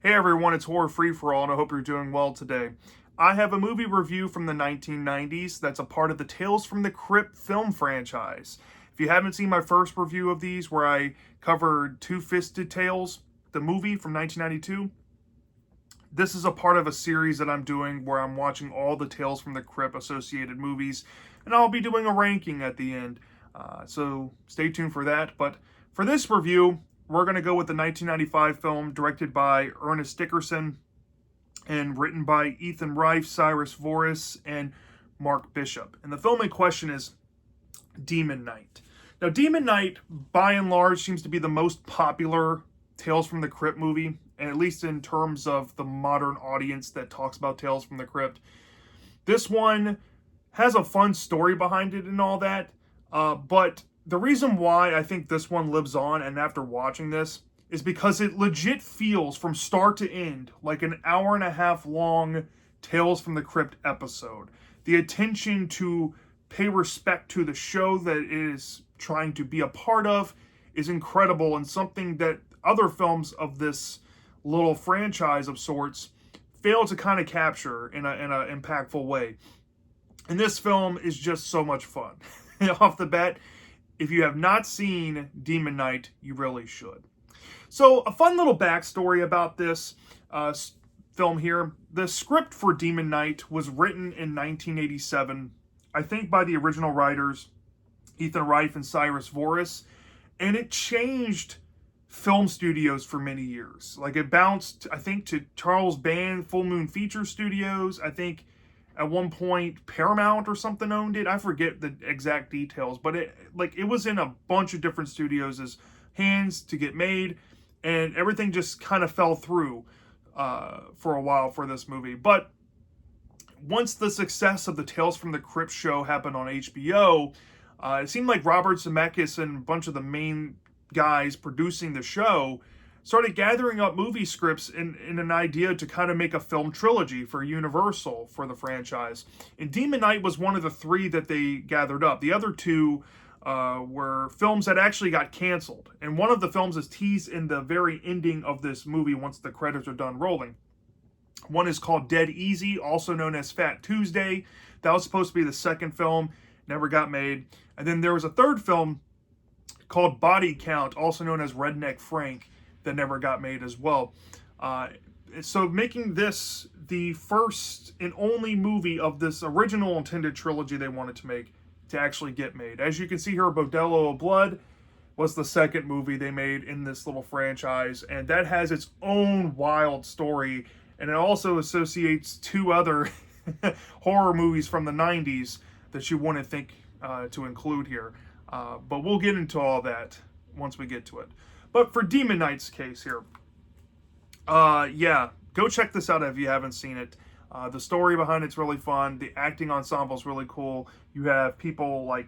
Hey everyone, it's Horror Free For All, and I hope you're doing well today. I have a movie review from the 1990s that's a part of the Tales from the Crypt film franchise. If you haven't seen my first review of these, where I covered Two-Fisted Tales, the movie from 1992, this is a part of a series that I'm doing where I'm watching all the Tales from the Crypt associated movies, and I'll be doing a ranking at the end. So stay tuned for that. But for this review, we're going to go with the 1995 film directed by Ernest Dickerson and written by Ethan Reif, Cyrus Voris, and Mark Bishop. And the film in question is Demon Knight. Now, Demon Knight, by and large, seems to be the most popular Tales from the Crypt movie, and at least in terms of the modern audience that talks about Tales from the Crypt. This one has a fun story behind it and all that, but the reason why I think this one lives on, and after watching this, is because it legit feels from start to end like an hour and a half long Tales from the Crypt episode. The attention to pay respect to the show that it is trying to be a part of is incredible, and something that other films of this little franchise of sorts fail to kind of capture in an impactful way. And this film is just so much fun. Off the bat, if you have not seen Demon Knight, you really should. So, a fun little backstory about this film here. The script for Demon Knight was written in 1987, I think by the original writers, Ethan Reif and Cyrus Voris, and it changed film studios for many years. Like, it bounced, I think, to Charles Band Full Moon Feature Studios. I think at one point Paramount or something owned it. I forget the exact details, but it was in a bunch of different studios' hands to get made, and everything just kind of fell through for a while for this movie. But once the success of the Tales from the Crypt show happened on HBO, it seemed like Robert Zemeckis and a bunch of the main guys producing the show started gathering up movie scripts in an idea to kind of make a film trilogy for Universal for the franchise. And Demon Knight was one of the three that they gathered up. The other two were films that actually got canceled. And one of the films is teased in the very ending of this movie once the credits are done rolling. One is called Dead Easy, also known as Fat Tuesday. That was supposed to be the second film, never got made. And then there was a third film called Body Count, also known as Redneck Frank, that never got made as well. So making this the first and only movie of this original intended trilogy they wanted to make to actually get made. As you can see here, Bordello of Blood was the second movie they made in this little franchise, and that has its own wild story, and it also associates two other horror movies from the 90s that you wouldn't think to include here. But we'll get into all that once we get to it. But for Demon Knight's case here, go check this out if you haven't seen it. The story behind it's really fun. The acting ensemble is really cool. You have people like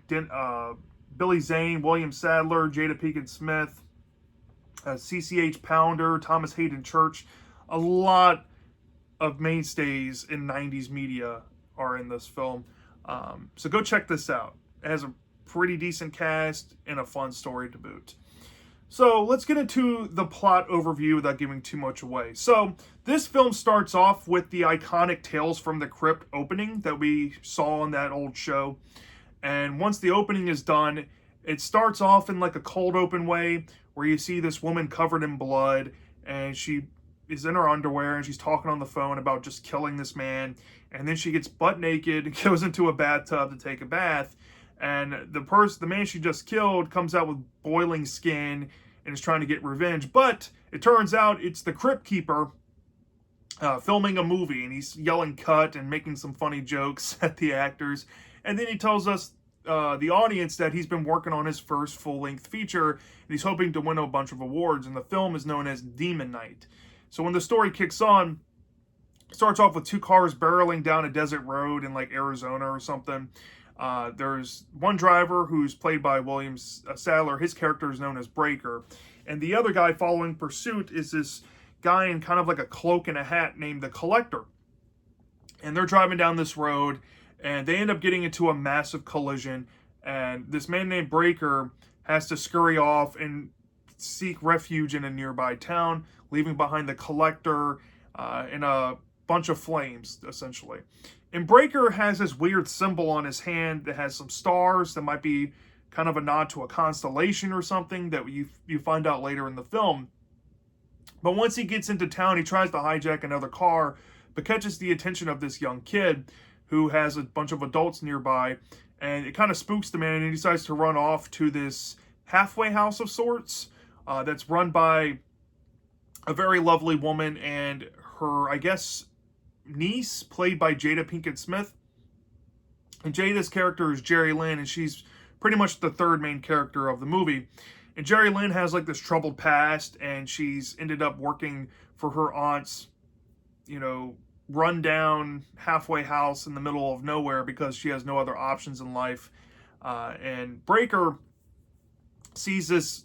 Billy Zane, William Sadler, Jada Pinkett Smith, CCH Pounder, Thomas Hayden Church. A lot of mainstays in 90s media are in this film. So go check this out. It has a pretty decent cast and a fun story to boot. So let's get into the plot overview without giving too much away. So this film starts off with the iconic Tales from the Crypt opening that we saw on that old show. And once the opening is done, it starts off in like a cold open way where you see this woman covered in blood, and she is in her underwear and she's talking on the phone about just killing this man. And then she gets butt naked and goes into a bathtub to take a bath. And the man she just killed comes out with boiling skin and is trying to get revenge. But it turns out it's the Crypt Keeper filming a movie, and he's yelling cut and making some funny jokes at the actors. And then he tells us, the audience, that he's been working on his first full-length feature, and he's hoping to win a bunch of awards. And the film is known as Demon Knight. So when the story kicks on, it starts off with two cars barreling down a desert road in like Arizona or something. There's one driver who's played by William Sadler. His character is known as Breaker. And the other guy following pursuit is this guy in kind of like a cloak and a hat named the Collector. And they're driving down this road, and they end up getting into a massive collision. And this man named Breaker has to scurry off and seek refuge in a nearby town, leaving behind the collector in a bunch of flames, essentially. And Breaker has this weird symbol on his hand that has some stars that might be kind of a nod to a constellation or something that you find out later in the film. But once he gets into town, he tries to hijack another car, but catches the attention of this young kid who has a bunch of adults nearby, and it kind of spooks the man, and he decides to run off to this halfway house of sorts that's run by a very lovely woman and her, I guess, niece, played by Jada Pinkett Smith. And Jada's character is Jerry Lynn, and she's pretty much the third main character of the movie. And Jerry Lynn has like this troubled past, and she's ended up working for her aunt's, run down halfway house in the middle of nowhere because she has no other options in life. And Breaker sees this,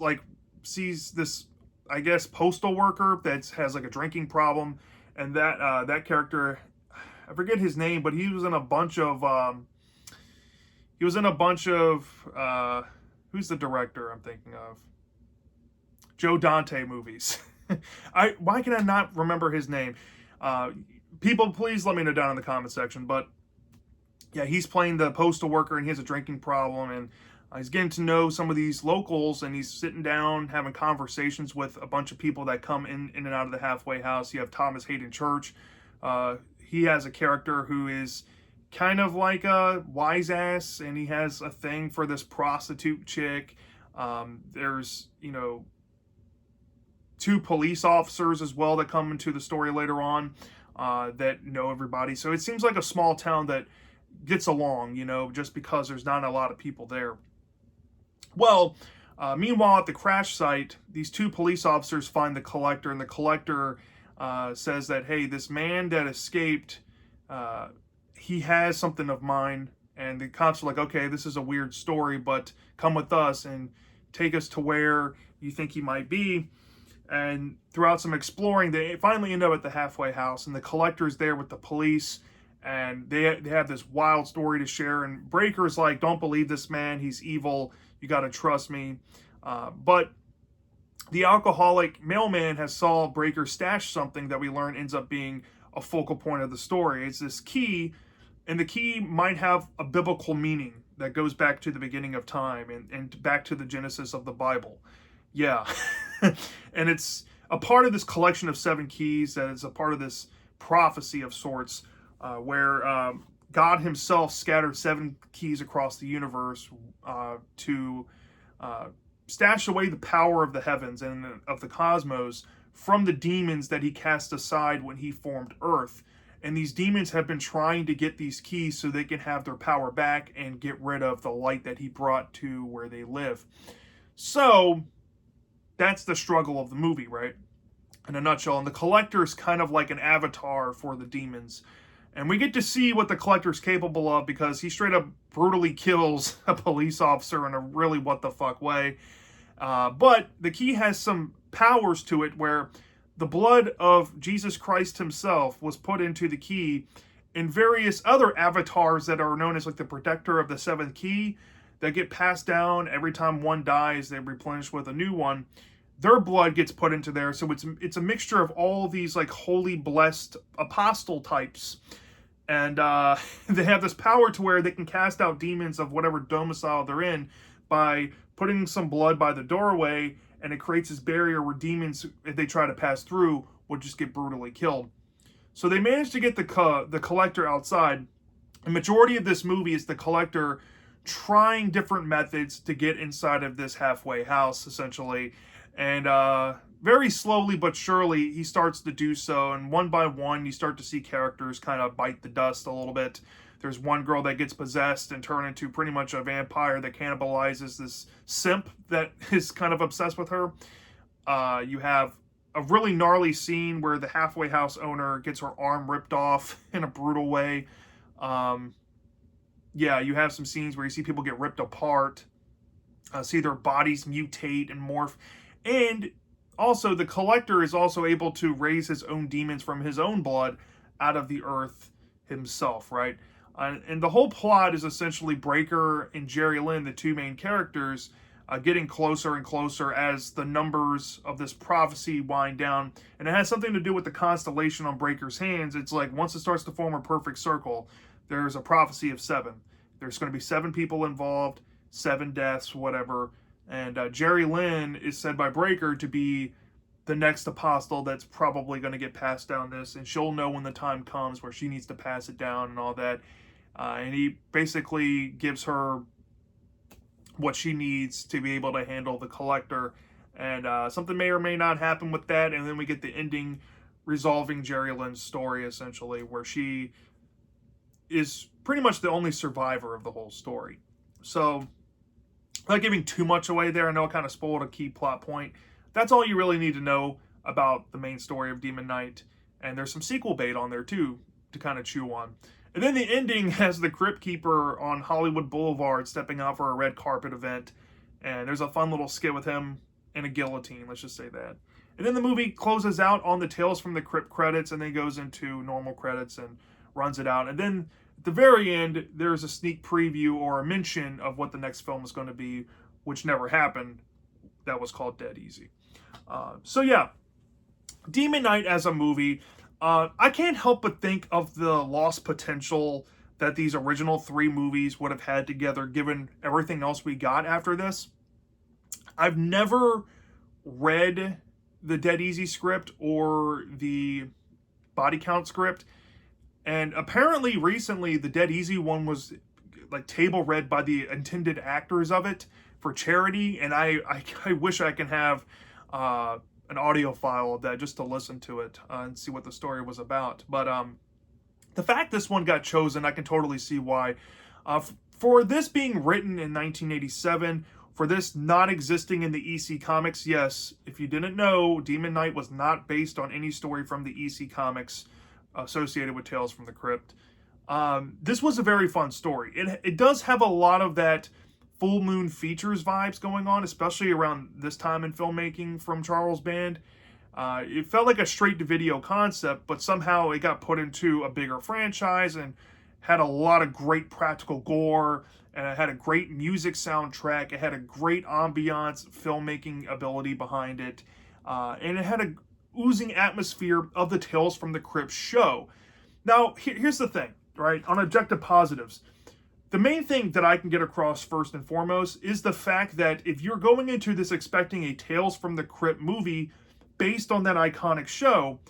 I guess, postal worker that has like a drinking problem, and that character, I forget his name, but he was in a bunch of who's the director I'm thinking of? Joe Dante movies. Why can I not remember his name? People, please let me know down in the comment section. But yeah, he's playing the postal worker, and he has a drinking problem, and he's getting to know some of these locals, and he's sitting down having conversations with a bunch of people that come in and out of the halfway house. You have Thomas Hayden Church. He has a character who is kind of like a wise ass, and he has a thing for this prostitute chick. There's, two police officers as well that come into the story later on that know everybody. So it seems like a small town that gets along, just because there's not a lot of people there. Well, meanwhile, at the crash site, these two police officers find the collector, and the collector says that, hey, this man that escaped, he has something of mine. And the cops are like, okay, this is a weird story, but come with us and take us to where you think he might be. And throughout some exploring, they finally end up at the halfway house, and the collector's there with the police, and they have this wild story to share. And Breaker's like, don't believe this man, he's evil, you got to trust me. But the alcoholic mailman has saw Breaker stash something that we learn ends up being a focal point of the story. It's this key, and the key might have a biblical meaning that goes back to the beginning of time and back to the Genesis of the Bible. Yeah. And it's a part of this collection of 7 keys that is a part of this prophecy of sorts, where God himself scattered 7 keys across the universe to stash away the power of the heavens and of the cosmos from the demons that he cast aside when he formed Earth. And these demons have been trying to get these keys so they can have their power back and get rid of the light that he brought to where they live. So that's the struggle of the movie, right? In a nutshell. And the collector is kind of like an avatar for the demons. And we get to see what the collector's capable of, because he straight up brutally kills a police officer in a really what the fuck way. But the key has some powers to it, where the blood of Jesus Christ himself was put into the key, and various other avatars that are known as like the protector of the 7th key that get passed down. Every time one dies, they replenish with a new one. Their blood gets put into there. So it's a mixture of all these like holy blessed apostle types. And they have this power to where they can cast out demons of whatever domicile they're in by putting some blood by the doorway, and it creates this barrier where demons, if they try to pass through, would just get brutally killed. So they managed to get the collector outside. The majority of this movie is the collector trying different methods to get inside of this halfway house, essentially. And very slowly but surely, he starts to do so. And one by one, you start to see characters kind of bite the dust a little bit. There's one girl that gets possessed and turned into pretty much a vampire that cannibalizes this simp that is kind of obsessed with her. You have a really gnarly scene where the halfway house owner gets her arm ripped off in a brutal way. Yeah, you have some scenes where you see people get ripped apart, see their bodies mutate and morph. And also, the collector is also able to raise his own demons from his own blood out of the earth himself, right? And the whole plot is essentially Breaker and Jerry Lynn, the 2 main characters, getting closer and closer as the numbers of this prophecy wind down. And it has something to do with the constellation on Breaker's hands. It's like once it starts to form a perfect circle, there's a prophecy of 7. There's going to be 7 people involved, 7 deaths, whatever. And Jerry Lynn is said by Breaker to be the next apostle that's probably going to get passed down this, and she'll know when the time comes where she needs to pass it down and all that. And he basically gives her what she needs to be able to handle the collector, and something may or may not happen with that, and then we get the ending resolving Jerry Lynn's story, essentially, where she is pretty much the only survivor of the whole story. So, not giving too much away there, I know I kind of spoiled a key plot point. That's all you really need to know about the main story of Demon Knight, and there's some sequel bait on there too to kind of chew on. And then the ending has the Crypt Keeper on Hollywood Boulevard stepping out for a red carpet event. And there's a fun little skit with him in a guillotine, let's just say that. And then the movie closes out on the Tales from the Crypt credits, and then goes into normal credits and runs it out. And then at the very end, there's a sneak preview or a mention of what the next film is going to be, which never happened. That was called Dead Easy. So yeah, Demon Knight as a movie, I can't help but think of the lost potential that these original 3 movies would have had together given everything else we got after this. I've never read the Dead Easy script or the Body Count script, and apparently recently the Dead Easy one was like table read by the intended actors of it for charity, and I wish I can have an audio file of that just to listen to it and see what the story was about. But the fact this one got chosen, I can totally see why. For this being written in 1987, for this not existing in the EC Comics, yes, if you didn't know, Demon Knight was not based on any story from the EC Comics associated with Tales from the Crypt. This was a very fun story. It does have a lot of that Full Moon Features vibes going on, especially around this time in filmmaking from Charles Band. It felt like a straight-to-video concept, but somehow it got put into a bigger franchise and had a lot of great practical gore, and it had a great music soundtrack. It had a great ambiance, filmmaking ability behind it, and it had a oozing atmosphere of the Tales from the Crypt show. Now, here's the thing, right? On objective positives, the main thing that I can get across first and foremost is the fact that if you're going into this expecting a Tales from the Crypt movie based on that iconic show,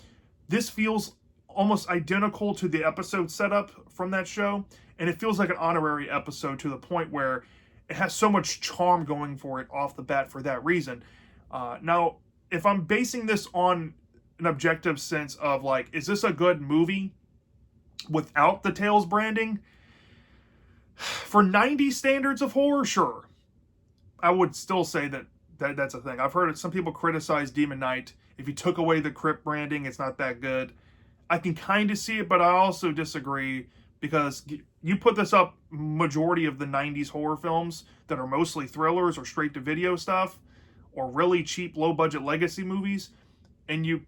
this feels almost identical to the episode setup from that show, and it feels like an honorary episode to the point where it has so much charm going for it off the bat for that reason. Now, if I'm basing this on an objective sense of like, is this a good movie without the Tales branding? For 90s standards of horror, sure. I would still say that's a thing. I've heard some people criticize Demon Knight. If you took away the Crypt branding, it's not that good. I can kind of see it, but I also disagree because you put this up majority of the 90s horror films that are mostly thrillers or straight-to-video stuff or really cheap, low-budget legacy movies, and you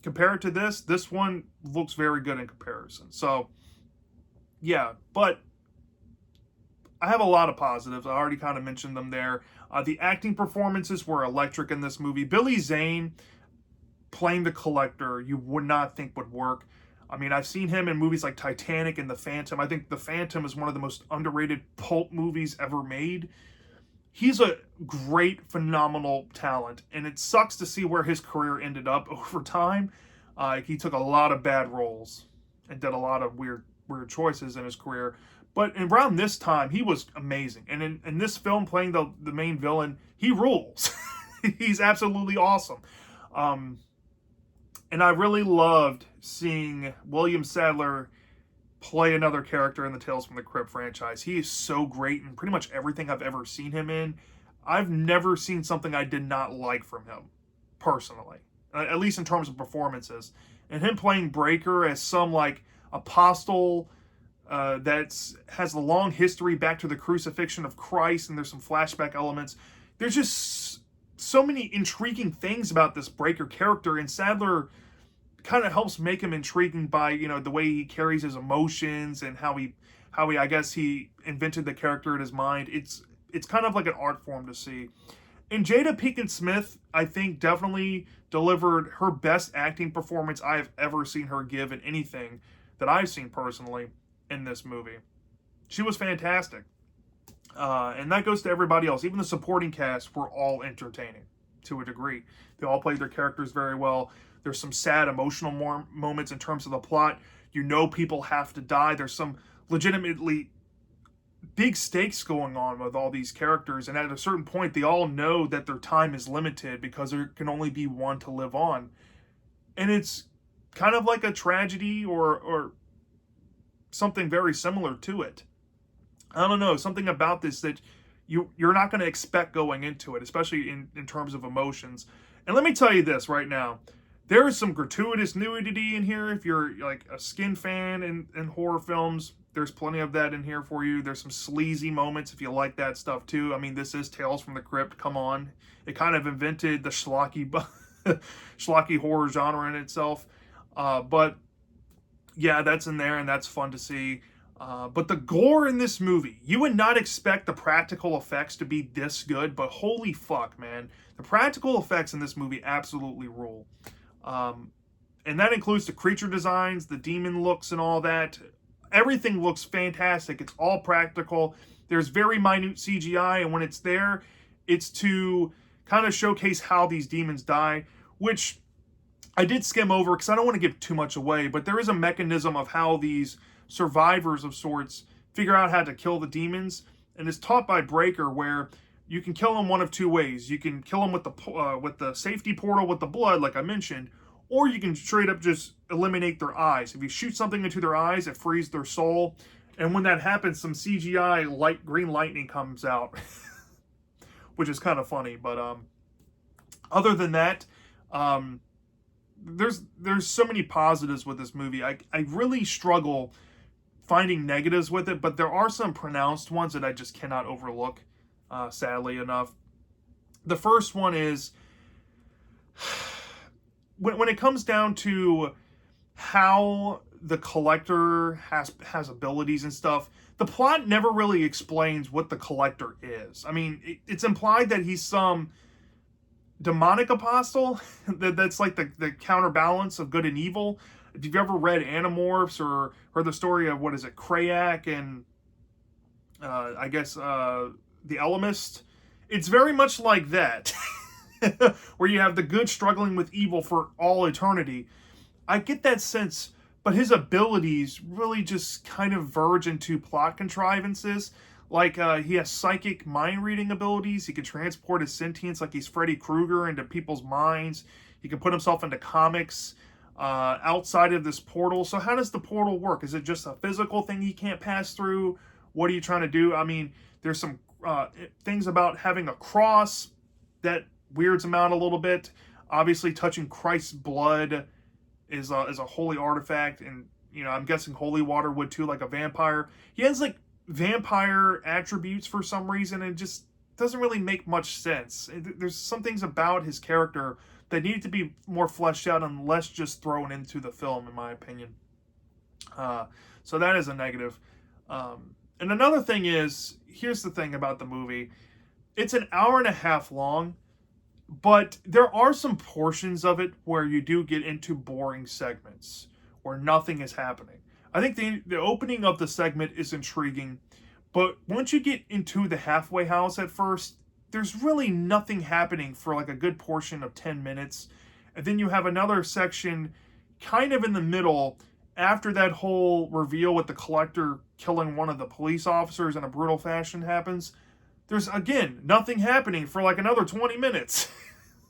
compare it to this one looks very good in comparison. So, yeah, but I have a lot of positives. I already kind of mentioned them there. The acting performances were electric in this movie. Billy Zane playing the collector, you would not think would work. I mean, I've seen him in movies like Titanic and The Phantom. I think The Phantom is one of the most underrated pulp movies ever made. He's a great, phenomenal talent, and it sucks to see where his career ended up over time. He took a lot of bad roles and did a lot of weird choices in his career. But around this time, he was amazing. And in this film, playing the main villain, he rules. He's absolutely awesome. And I really loved seeing William Sadler play another character in the Tales from the Crypt franchise. He is so great in pretty much everything I've ever seen him in. I've never seen something I did not like from him, personally. At least in terms of performances. And him playing Breaker as some, like, apostle that has a long history back to the crucifixion of Christ, and there's some flashback elements. There's just so many intriguing things about this Breaker character, and Sadler kind of helps make him intriguing by, you know, the way he carries his emotions and how he I guess he invented the character in his mind. It's it's kind of like an art form to see. And Jada Pinkett Smith, I think, definitely delivered her best acting performance I have ever seen her give in anything that I've seen personally in this movie. She was fantastic. And that goes to everybody else. Even the supporting cast were all entertaining to a degree. They all played their characters very well. There's some sad, emotional moments in terms of the plot. You know people have to die. There's some legitimately big stakes going on with all these characters. And at a certain point, they all know that their time is limited because there can only be one to live on. And it's kind of like a tragedy or something very similar to it. I don't know, something about this that you're not going to expect going into it, especially in terms of emotions. And let me tell you this right now. There is some gratuitous nudity in here. If you're like a skin fan in horror films, there's plenty of that in here for you. There's some sleazy moments if you like that stuff too. I mean, this is Tales from the Crypt. Come on. It kind of invented the schlocky horror genre in itself. But yeah, that's in there and that's fun to see. But the gore in this movie, you would not expect the practical effects to be this good, but holy fuck, man. The practical effects in this movie absolutely rule. And that includes the creature designs, the demon looks and all that. Everything looks fantastic. It's all practical. There's very minute CGI, and when it's there, it's to kind of showcase how these demons die, which I did skim over because I don't want to give too much away, but there is a mechanism of how these survivors of sorts figure out how to kill the demons, and it's taught by Breaker, where you can kill them one of two ways. You can kill them with the safety portal with the blood, like I mentioned, or you can straight up just eliminate their eyes. If you shoot something into their eyes, it frees their soul, and when that happens, some CGI green lightning comes out, which is kind of funny. But other than that, there's so many positives with this movie. I really struggle finding negatives with it, but there are some pronounced ones that I just cannot overlook, sadly enough. The first one is when it comes down to how the collector has abilities and stuff, the plot never really explains what the collector is. I mean, it's implied that he's some demonic apostle that's like the counterbalance of good and evil. If you've ever read Animorphs or heard the story of, what is it, Krayak and I guess the Elemist, it's very much like that. Where you have the good struggling with evil for all eternity. I get that sense, but his abilities really just kind of verge into plot contrivances. Like, he has psychic mind-reading abilities. He can transport his sentience like he's Freddy Krueger into people's minds. He can put himself into comics outside of this portal. So how does the portal work? Is it just a physical thing he can't pass through? What are you trying to do? I mean, there's some things about having a cross that weirds him out a little bit. Obviously, touching Christ's blood is a holy artifact, and I'm guessing holy water would too, like a vampire. He has like vampire attributes for some reason, and it just doesn't really make much sense. There's some things about his character that need to be more fleshed out and less just thrown into the film, in my opinion. So that is a negative. And another thing is, here's the thing about the movie. It's an hour and a half long, but there are some portions of it where you do get into boring segments where nothing is happening. I think the opening of the segment is intriguing, but once you get into the halfway house at first, there's really nothing happening for like a good portion of 10 minutes. And then you have another section kind of in the middle after that whole reveal with the collector killing one of the police officers in a brutal fashion happens. There's, again, nothing happening for like another 20 minutes.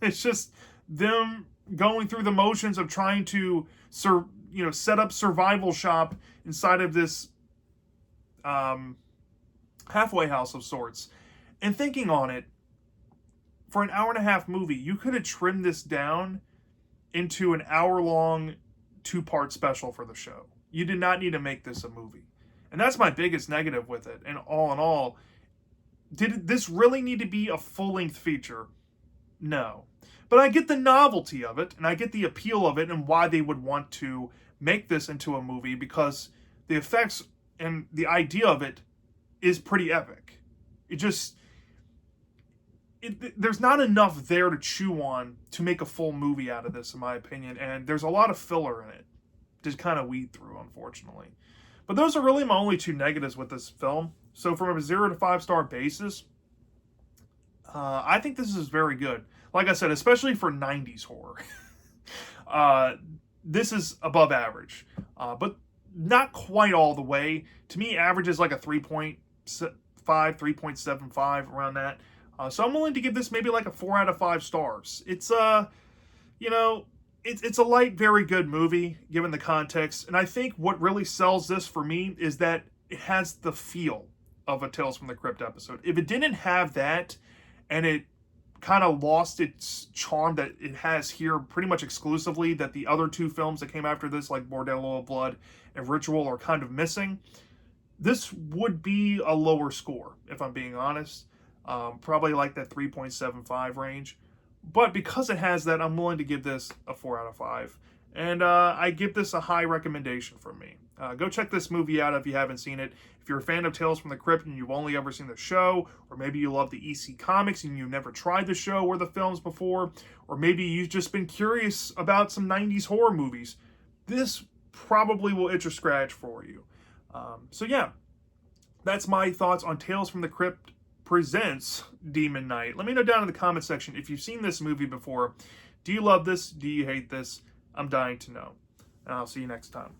It's just them going through the motions of trying to set up survival shop inside of this halfway house of sorts. And thinking on it, for an hour and a half movie, you could have trimmed this down into an hour-long 2-part special for the show. You did not need to make this a movie. And that's my biggest negative with it. And all in all, did this really need to be a full-length feature? No. But I get the novelty of it, and I get the appeal of it, and why they would want to make this into a movie, because the effects and the idea of it is pretty epic. there's not enough there to chew on to make a full movie out of this, in my opinion, and there's a lot of filler in it to kind of weed through, unfortunately. But those are really my only two negatives with this film. So from a 0 to 5 star basis, I think this is very good. Like I said, especially for 90s horror. This is above average, but not quite all the way. To me, average is like a 3.5, 3.75, around that. So I'm willing to give this maybe like a 4 out of 5 stars. It's you know, it's a light, very good movie given the context, and I think what really sells this for me is that it has the feel of a Tales from the Crypt episode. If it didn't have that, and it kind of lost its charm that it has here pretty much exclusively, that the other two films that came after this, like Bordello of Blood and Ritual, are kind of missing, this would be a lower score, if I'm being honest. Probably like that 3.75 range. But because it has that, I'm willing to give this a 4 out of 5. And I give this a high recommendation from me. Go check this movie out if you haven't seen it. If you're a fan of Tales from the Crypt and you've only ever seen the show, or maybe you love the EC comics and you've never tried the show or the films before, or maybe you've just been curious about some 90s horror movies, this probably will itch a scratch for you. So yeah, that's my thoughts on Tales from the Crypt presents Demon Knight. Let me know down in the comment section if you've seen this movie before. Do you love this? Do you hate this? I'm dying to know. And I'll see you next time.